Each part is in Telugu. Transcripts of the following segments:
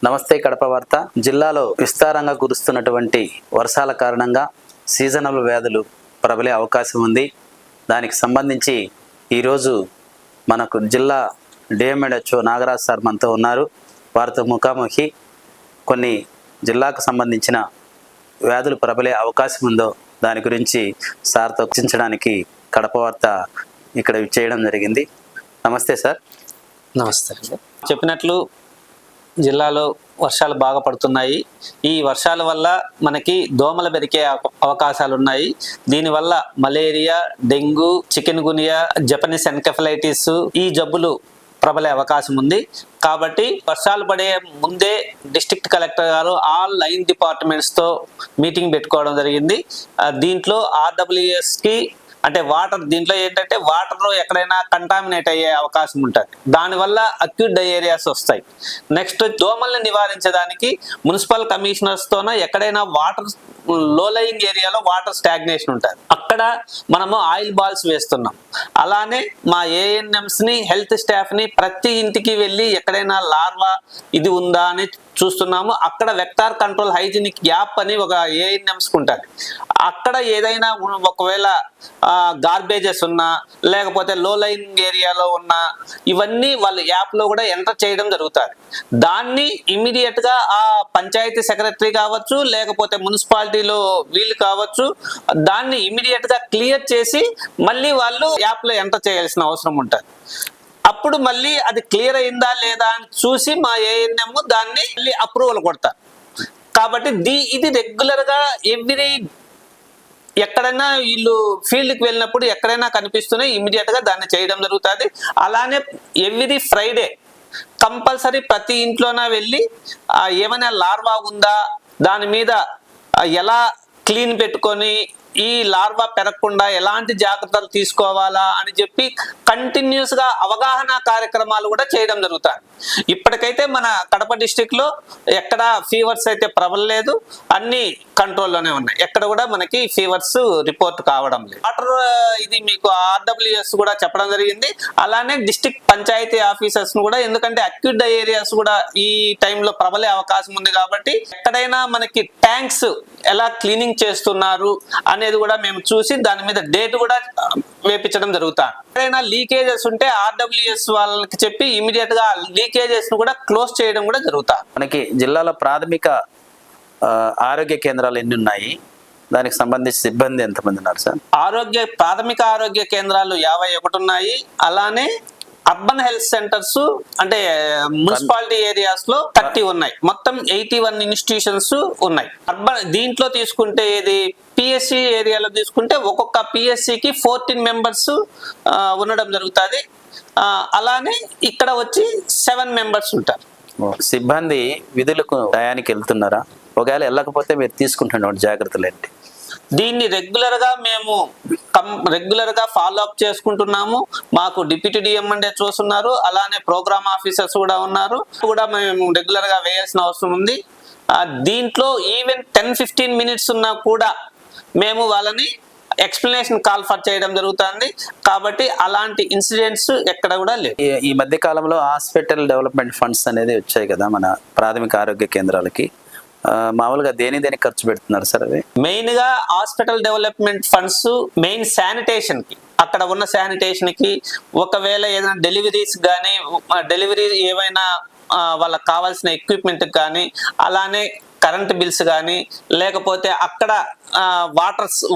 నమస్తే కడప వార్త. జిల్లాలో విస్తారంగా కురుస్తున్నటువంటి వర్షాల కారణంగా సీజనల్ వ్యాధులు ప్రబలే అవకాశం ఉంది. దానికి సంబంధించి ఈరోజు మనకు జిల్లా డిఎంఎడ్హెచ్ఓ నాగరాజ్ సార్ మనతో ఉన్నారు. వారితో ముఖాముఖి కొన్ని జిల్లాకు సంబంధించిన వ్యాధులు ప్రబలే అవకాశం ఉందో దాని గురించి సార్తో చర్చించడానికి కడప వార్త ఇక్కడ చేయడం జరిగింది. నమస్తే సార్. నమస్తే. చెప్పినట్లు జిల్లాలో వర్షాలు బాగా పడుతున్నాయి. ఈ వర్షాల వల్ల మనకి దోమలు పెరిగే అవకాశాలు ఉన్నాయి. దీనివల్ల malaria, dengue, chikungunya, Japanese encephalitis ఈ జబ్బులు ప్రబలే అవకాశం ఉంది. కాబట్టి వర్షాలు పడే ముందే డిస్ట్రిక్ట్ కలెక్టర్ గారు ఆల్ లైన్ డిపార్ట్మెంట్స్తో మీటింగ్ పెట్టుకోవడం జరిగింది. దీంట్లో ఆర్డబ్ల్యూఎస్కి అంటే వాటర్, దీంట్లో ఏంటంటే వాటర్లో ఎక్కడైనా కంటామినేట్ అయ్యే అవకాశం ఉంటుంది. దానివల్ల అక్యూట్ డయేరియాస్ వస్తాయి. నెక్స్ట్ దోమల్ని నివారించడానికి మున్సిపల్ కమిషనర్స్తోన ఎక్కడైనా వాటర్ లో లయింగ్ ఏరియాలో వాటర్ స్టాగ్నేషన్ ఉంటుంది, అక్కడ మనము ఆయిల్ బాల్స్ వేస్తున్నాం. అలానే మా ఏఎన్ఎంస్ని, హెల్త్ స్టాఫ్ని ప్రతి ఇంటికి వెళ్ళి ఎక్కడైనా లార్వా ఇది ఉందా అని చూస్తున్నాము. అక్కడ వెక్టార్ కంట్రోల్ హైజీనిక్ యాప్ అని ఒక ఏఎన్ఎంస్కి ఉంటుంది. అక్కడ ఏదైనా ఒకవేళ గార్బేజెస్ ఉన్నా లేకపోతే లో లైన్ ఏరియాలో ఉన్నా ఇవన్నీ వాళ్ళు యాప్లో కూడా ఎంటర్ చేయడం జరుగుతుంది. దాన్ని ఇమ్మీడియట్గా ఆ పంచాయతీ సెక్రటరీ కావచ్చు లేకపోతే మున్సిపాలిటీలో వీళ్ళు కావచ్చు, దాన్ని ఇమ్మీడియట్గా క్లియర్ చేసి మళ్ళీ వాళ్ళు యాప్లో ఎంటర్ చేయాల్సిన అవసరం ఉంటుంది. అప్పుడు మళ్ళీ అది క్లియర్ అయిందా లేదా అని చూసి మా ఏఎన్ఎం దాన్ని మళ్ళీ అప్రూవల్ కొడతారు. కాబట్టి ఇది రెగ్యులర్గా ఎవ్రీ ఎక్కడైనా వీళ్ళు ఫీల్డ్కి వెళ్ళినప్పుడు ఎక్కడైనా కనిపిస్తున్నాయి, ఇమ్మీడియట్గా దాన్ని చేయడం జరుగుతుంది. అలానే ఎవ్రీ ఫ్రైడే కంపల్సరీ ప్రతి ఇంట్లోనే వెళ్ళి ఏమైనా లార్వా ఉందా, దాని మీద ఎలా క్లీన్ పెట్టుకొని ఈ లార్వా పెరగకుండా ఎలాంటి జాగ్రత్తలు తీసుకోవాలా అని చెప్పి కంటిన్యూస్గా అవగాహన కార్యక్రమాలు కూడా చేయడం జరుగుతాయి. ఇప్పటికైతే మన కడప డిస్టిక్లో ఎక్కడ ఫీవర్స్ అయితే ప్రబలలేదు, అన్ని కంట్రోల్లోనే ఉన్నాయి. ఎక్కడ కూడా మనకి ఫీవర్స్ రిపోర్ట్ కావడం లేదు. వాటర్ ఇది మీకు ఆర్డబ్ల్యూఎస్ కూడా చెప్పడం జరిగింది. అలానే డిస్ట్రిక్ట్ పంచాయతీ ఆఫీసర్స్ కూడా, ఎందుకంటే అక్యూట్ ఏరియాస్ కూడా ఈ టైంలో ప్రబలే అవకాశం ఉంది. కాబట్టి ఎక్కడైనా మనకి ట్యాంక్స్ ఎలా క్లీనింగ్ చేస్తున్నారు అనేది కూడా మేము చూసి దాని మీద డేట్ కూడా వేపించడం జరుగుతుంది. ఎక్కడైనా లీకేజెస్ ఉంటే ఆర్డబ్ల్యూఎస్ వాళ్ళకి చెప్పి ఇమీడియట్ గా లీకేజెస్ ను కూడా క్లోజ్ చేయడం కూడా జరుగుతుంది. మనకి జిల్లాలో ప్రాథమిక ఆరోగ్య కేంద్రాలు ఎన్ని ఉన్నాయి, దానికి సంబంధించి సిబ్బంది ఎంతమంది ఉన్నారు సార్? ప్రాథమిక ఆరోగ్య కేంద్రాలు 51 ఉన్నాయి. అలానే అర్బన్ హెల్త్ సెంటర్స్ అంటే మున్సిపాలిటీ ఏరియాస్ లో 30 ఉన్నాయి. మొత్తం 81 ఇన్స్టిట్యూషన్స్ ఉన్నాయి. దీంట్లో తీసుకుంటే ఇది పిఎస్సి ఏరియాలో తీసుకుంటే ఒక్కొక్క పిఎస్సికి 14 మెంబర్స్ ఉండడం జరుగుతుంది. అలానే ఇక్కడ వచ్చి 7 మెంబర్స్ ఉంటారు. సిబ్బంది విధులకు టయానికి వెళ్తున్నారా? ఒకవేళ వెళ్ళకపోతే మీరు తీసుకుంటున్న జాగ్రత్తలు ఏంటి? దీన్ని మేము రెగ్యులర్గా ఫాలో అప్ చేసుకుంటున్నాము. మాకు డిప్యూటీ డిఎంఎండే చూస్తున్నారు, అలానే ప్రోగ్రామ్ ఆఫీసర్స్ కూడా ఉన్నారు. మేము రెగ్యులర్గా వేయాల్సిన అవసరం ఉంది. దీంట్లో ఈవెన్ 10-15 మినిట్స్ ఉన్నా కూడా మేము వాళ్ళని ఎక్స్ప్లెనేషన్ కాల్ ఫర్ చేయడం జరుగుతుంది. కాబట్టి అలాంటి ఇన్సిడెంట్స్ ఎక్కడ కూడా లేవు. ఈ మధ్య కాలంలో హాస్పిటల్ డెవలప్మెంట్ ఫండ్స్ అనేది వచ్చాయి కదా మన ప్రాథమిక ఆరోగ్య కేంద్రాలకి. మామూలుగా దేనికి ఖర్చు పెడుతున్నారు సార్? అవి మెయిన్ గా hospital development funds main sanitation కి, అక్కడ ఉన్న శానిటేషన్ కి, ఒకవేళ ఏదైనా డెలివరీస్ కానీ డెలివరీ ఏవైనా వాళ్ళకి కావాల్సిన ఎక్విప్మెంట్ కానీ, అలానే కరెంట్ బిల్స్ కానీ, లేకపోతే అక్కడ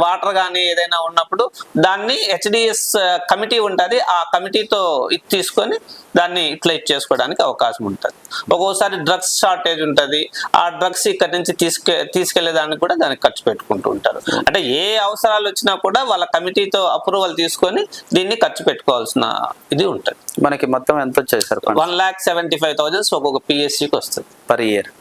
వాటర్ కానీ ఏదైనా ఉన్నప్పుడు దాన్ని హెచ్డిఎస్ కమిటీ ఉంటుంది. ఆ కమిటీతో ఇది తీసుకొని దాన్ని ఇట్లా చేసుకోవడానికి అవకాశం ఉంటుంది. ఒక్కోసారి డ్రగ్స్ షార్టేజ్ ఉంటుంది, ఆ డ్రగ్స్ ఇక్కడి నుంచి తీసుకెళ్లేదానికి కూడా దానికి ఖర్చు పెట్టుకుంటూ ఉంటారు. అంటే ఏ అవసరాలు వచ్చినా కూడా వాళ్ళ కమిటీతో అప్రూవల్ తీసుకొని దీన్ని ఖర్చు పెట్టుకోవాల్సిన ఇది ఉంటుంది. మనకి మొత్తం ఎంత వచ్చాయి సార్? 1,75,000 ఒక్కొక్క పిఎస్సికి వస్తుంది పర్ ఇయర్.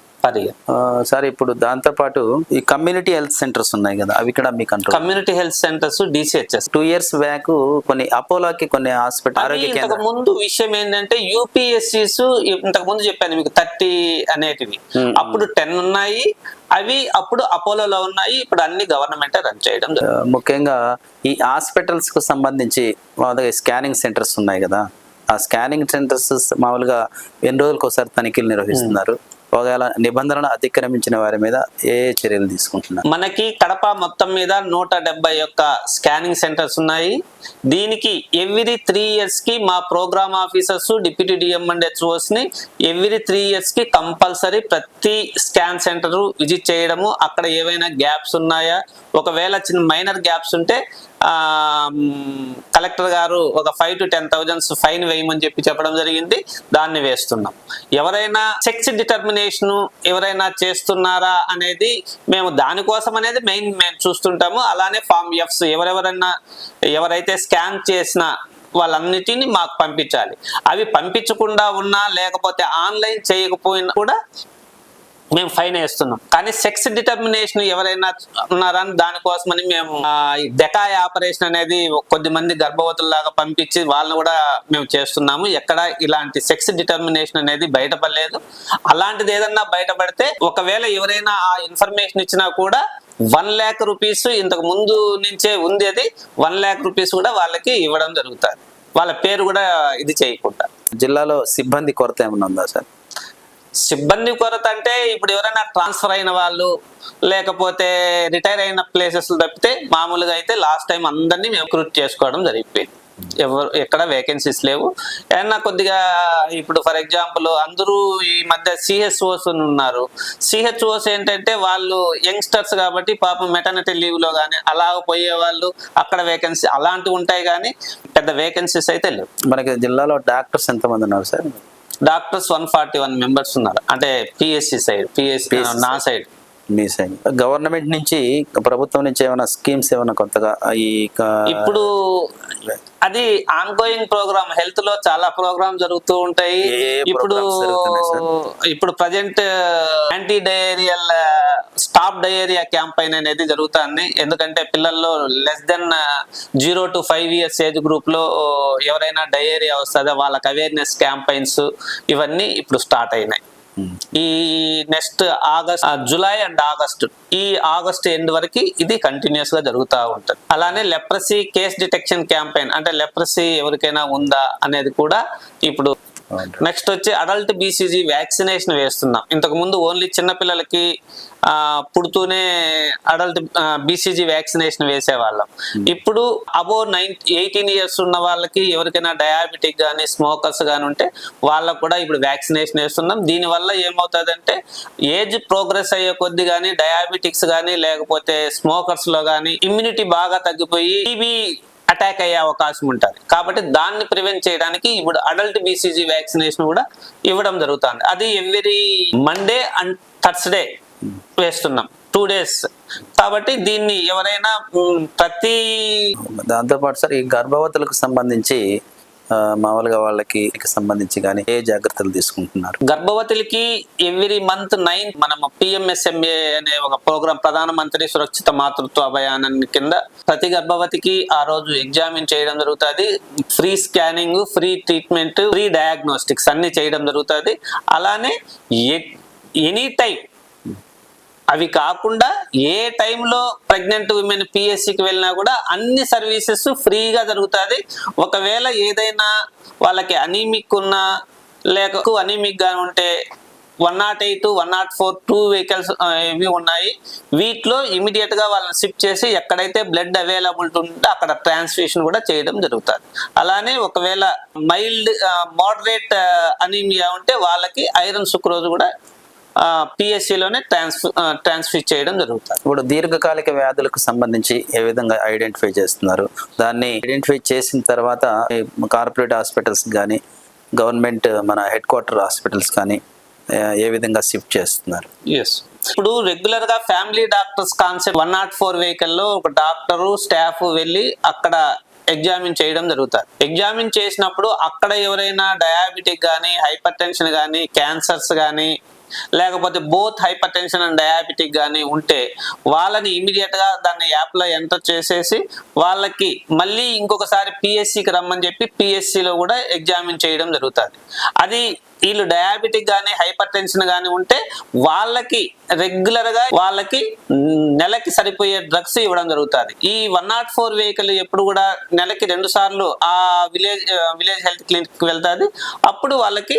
సార్ ఇప్పుడు దాంతో పాటు ఈ కమ్యూనిటీ హెల్త్ సెంటర్స్ ఉన్నాయి కదా, అవి కూడా మీ control? Community health centres DCHS 2 years back కొన్ని అపోలోకి కొన్ని హాస్పిటల్ ఆరోగ్య కేంద్రం. ముందు విషయం ఏంటంటే యూపీఎస్సీస్ ఇంతకు ముందు చెప్పాను మీకు 30 అనేటివి, అప్పుడు 10 ఉన్నాయి. అవి అప్పుడు అపోలోలో ఉన్నాయి, ఇప్పుడు అన్ని గవర్నమెంట్ రన్ చేయడం. ముఖ్యంగా ఈ హాస్పిటల్స్ కు సంబంధించి స్కానింగ్ సెంటర్స్ ఉన్నాయి కదా, ఆ స్కానింగ్ సెంటర్స్ మామూలుగా ఎన్ని రోజులకు ఒకసారి తనిఖీలు నిర్వహిస్తున్నారు? ఒకవేళ నిబంధనలు అతిక్రమించిన వారి మీద ఏ చర్యలు తీసుకుంటున్నారు? మనకి కడప మొత్తం మీద 171 స్కానింగ్ సెంటర్స్ ఉన్నాయి. దీనికి ఎవ్రీ 3 years కి మా programme officers, deputy DM and HOs ని ఎవ్రీ 3 years కి కంపల్సరీ ప్రతి స్కాన్ సెంటర్ విజిట్ చేయడము, అక్కడ ఏవైనా గ్యాప్స్ ఉన్నాయా, ఒకవేళ చిన్న మైనర్ గ్యాప్స్ ఉంటే కలెక్టర్ గారు ఒక 5,000 to 10,000 ఫైన్ వేయమని చెప్పడం జరిగింది. దాన్ని వేస్తున్నాం. ఎవరైనా సెక్స్ డిటర్మినేషన్ ఎవరైనా చేస్తున్నారా అనేది మేము దానికోసం అనేది మేము చూస్తుంటాము. అలానే ఫామ్ ఎఫ్స్ ఎవరైతే స్కాన్ చేసిన వాళ్ళన్నిటిని మాకు పంపించాలి. అవి పంపించకుండా ఉన్నా లేకపోతే ఆన్లైన్ చేయకపోయినా కూడా మేము ఫైన్ వేస్తున్నాం. కానీ సెక్స్ డిటర్మినేషన్ ఎవరైనా ఉన్నారని దానికోసమని మేము డెకాయ్ ఆపరేషన్ అనేది కొద్దిమంది గర్భవతుల్లాగా పంపించి వాళ్ళని కూడా మేము చేస్తున్నాము. ఎక్కడ ఇలాంటి సెక్స్ డిటర్మినేషన్ అనేది బయటపడలేదు. అలాంటిది ఏదన్నా బయటపడితే ఒకవేళ ఎవరైనా ఆ ఇన్ఫర్మేషన్ ఇచ్చినా కూడా 1 lakh rupees ఇంతకు ముందు నుంచే ఉంది. అది 1 lakh rupees కూడా వాళ్ళకి ఇవ్వడం జరుగుతుంది, వాళ్ళ పేరు కూడా ఇది చేయకుండా. జిల్లాలో సిబ్బంది కొరత ఏమైనా ఉందా సార్? సిబ్బంది కొరత అంటే ఇప్పుడు ఎవరైనా ట్రాన్స్ఫర్ అయిన వాళ్ళు లేకపోతే రిటైర్ అయిన ప్లేసెస్ తప్పితే మామూలుగా అయితే లాస్ట్ టైం అందరినీ మేము రిక్రూట్ చేసుకోవడం జరిగిపోయింది. ఎక్కడ వేకెన్సీస్ లేవు. ఏమన్నా కొద్దిగా ఇప్పుడు ఫర్ ఎగ్జాంపుల్ అందరూ ఈ మధ్య సిహెచ్ఓస్ ఉన్నారు. సిహెచ్ఓస్ ఏంటంటే వాళ్ళు యంగ్స్టర్స్ కాబట్టి పాపం మెటర్నిటీ లీవ్ లో కానీ అలా పోయే వాళ్ళు అక్కడ వేకెన్సీ అలాంటివి ఉంటాయి, కానీ పెద్ద వేకెన్సీస్ అయితే లేవు. మనకి జిల్లాలో డాక్టర్స్ ఎంతమంది ఉన్నారు సార్? డాక్టర్స్ 141 members ఉన్నారు. అంటే పిఎస్సి సైడ్, నా సైడ్. మీ సైడ్ గవర్నమెంట్ నుంచి, ప్రభుత్వం నుంచి ఏమైనా స్కీమ్స్ ఏమైనా కొత్తగా ఇప్పుడు అది ఆన్ గోయింగ్ ప్రోగ్రామ్, హెల్త్ లో చాలా ప్రోగ్రామ్ జరుగుతూ ఉంటాయి. ఇప్పుడు present anti diarrhoeal stop diarrhoea campaign అనేది జరుగుతుంది. ఎందుకంటే పిల్లల్లో less than 0 to 5 years age group లో ఎవరైనా డయేరియా వస్తుందో వాళ్ళకి అవేర్నెస్ క్యాంపైన్స్ ఇవన్నీ ఇప్పుడు స్టార్ట్ అయినాయి. ఈ next July and August end వరకు ఇది కంటిన్యూస్ గా జరుగుతూ ఉంటుంది. అలానే లెప్రసీ కేస్ డిటెక్షన్ క్యాంపెయిన్, అంటే లెప్రసీ ఎవరికైనా ఉందా అనేది కూడా ఇప్పుడు. నెక్స్ట్ వచ్చి అడల్ట్ బీసీజీ వ్యాక్సినేషన్ వేస్తున్నాం. ఇంతకు ముందు ఓన్లీ చిన్నపిల్లలకి పుడుతూనే అడల్ట్ బీసీజీ వ్యాక్సినేషన్ వేసేవాళ్ళం. ఇప్పుడు అబోవ్ 18 years ఉన్న వాళ్ళకి ఎవరికైనా డయాబెటిక్ కానీ స్మోకర్స్ కానీ ఉంటే వాళ్ళకు కూడా ఇప్పుడు వ్యాక్సినేషన్ వేస్తున్నాం. దీనివల్ల ఏమవుతుందంటే ఏజ్ ప్రోగ్రెస్ అయ్యే కొద్ది కానీ డయాబెటిక్స్ కానీ లేకపోతే స్మోకర్స్ లో కానీ ఇమ్యూనిటీ బాగా తగ్గిపోయి టీబీ అటాక్ అయ్యే అవకాశం ఉంటుంది. కాబట్టి దాన్ని ప్రివెంట్ చేయడానికి ఇప్పుడు అడల్ట్ బీసీజీ వ్యాక్సినేషన్ కూడా ఇవ్వడం జరుగుతుంది. అది ఎవ్రీ మండే అండ్ థర్స్డే వేస్తున్నాం, 2 days. కాబట్టి దీన్ని ఎవరైనా ప్రతి దాంతోపాటు సార్ ఈ గర్భవతులకు సంబంధించి మామూలుగా వాళ్ళకి సంబంధించి కానీ ఏ జాగ్రత్తలు తీసుకుంటున్నారు? గర్భవతులకి ఎవ్రీ మంత్ 9 మనము PMSMA అనే ఒక ప్రోగ్రామ్, ప్రధానమంత్రి సురక్షిత మాతృత్వ అభియానం కింద ప్రతి గర్భవతికి ఆ రోజు ఎగ్జామిన్ చేయడం జరుగుతుంది. Free scanning, free treatment, free diagnostics అన్ని చేయడం జరుగుతుంది. అలానే ఎనీ టైం, అవి కాకుండా ఏ టైంలో ప్రెగ్నెంట్ విమెన్ పిఎస్సికి వెళ్ళినా కూడా అన్ని సర్వీసెస్ ఫ్రీగా జరుగుతుంది. ఒకవేళ ఏదైనా వాళ్ళకి అనీమిక్ ఉన్నా లేక అనీమిక్ గా ఉంటే 108, 104 2 vehicles ఇవి ఉన్నాయి. వీటిలో ఇమీడియట్ గా వాళ్ళని షిఫ్ట్ చేసి ఎక్కడైతే బ్లడ్ అవైలబిలిటీ ఉంటే అక్కడ ట్రాన్స్ఫ్యూషన్ కూడా చేయడం జరుగుతుంది. అలానే ఒకవేళ మైల్డ్ మోడరేట్ అనీమియా ఉంటే వాళ్ళకి ఐరన్ సుక్రోజ్ కూడా పిఎస్సిలోనే ట్రాన్స్ఫర్ చేయడం జరుగుతుంది. ఇప్పుడు దీర్ఘకాలిక వ్యాధులకు సంబంధించి ఏ విధంగా ఐడెంటిఫై చేస్తున్నారు? దాన్ని ఐడెంటిఫై చేసిన తర్వాత కార్పొరేట్ హాస్పిటల్స్ కానీ గవర్నమెంట్ మన హెడ్ క్వార్టర్ హాస్పిటల్స్ కానీ ఏ విధంగా షిఫ్ట్ చేస్తున్నారు? ఇప్పుడు రెగ్యులర్ గా ఫ్యామిలీ డాక్టర్స్ కాన్సెప్ట్ 104 వెహికల్లో ఒక డాక్టరు స్టాఫ్ వెళ్ళి అక్కడ ఎగ్జామిన్ చేయడం జరుగుతుంది. ఎగ్జామిన్ చేసినప్పుడు అక్కడ ఎవరైనా డయాబెటిక్ కానీ, హైపర్ టెన్షన్ కానీ, క్యాన్సర్స్ కానీ లేకపోతే both hyper tension and diabetic కానీ ఉంటే వాళ్ళని ఇమీడియట్ గా దాన్ని యాప్ లో ఎంటర్ చేసేసి వాళ్ళకి మళ్ళీ ఇంకొకసారి పిఎస్సికి రమ్మని చెప్పి పిఎస్సిలో కూడా ఎగ్జామిన్ చేయడం జరుగుతుంది. అది వీళ్ళు డయాబెటిక్ కానీ హైపర్ టెన్షన్ కానీ ఉంటే వాళ్ళకి రెగ్యులర్ గా వాళ్ళకి నెలకి సరిపోయే డ్రగ్స్ ఇవ్వడం జరుగుతుంది. ఈ 104 వెహికల్ ఎప్పుడు కూడా నెలకి 2 సార్లు ఆ విలేజ్ హెల్త్ క్లినిక్ కి వెళ్తాది. అప్పుడు వాళ్ళకి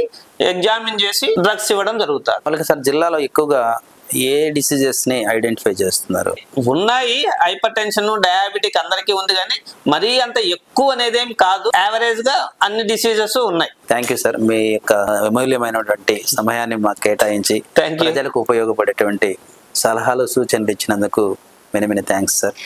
ఎగ్జామిన్ చేసి డ్రగ్స్ ఇవ్వడం జరుగుతుంది. వాళ్ళకి సార్ జిల్లాలో ఎక్కువగా ఏ డిసీజెస్ ని ఐడెంటిఫై చేస్తున్నారు? ఉన్నాయి, హైపర్ టెన్షన్ డయాబెటిక్ అందరికీ ఉంది, కానీ మరీ అంత ఎక్కువ అనేదేం కాదు. యావరేజ్ గా అన్ని డిసీజెస్ ఉన్నాయి. థ్యాంక్ యూ సార్, మీ యొక్క అమూల్యమైనటువంటి సమయాన్ని మాకు కేటాయించి Thank you. ప్రజలకు ఉపయోగపడేటువంటి సలహాలు సూచనలు ఇచ్చినందుకు మెనీ థ్యాంక్స్ సార్.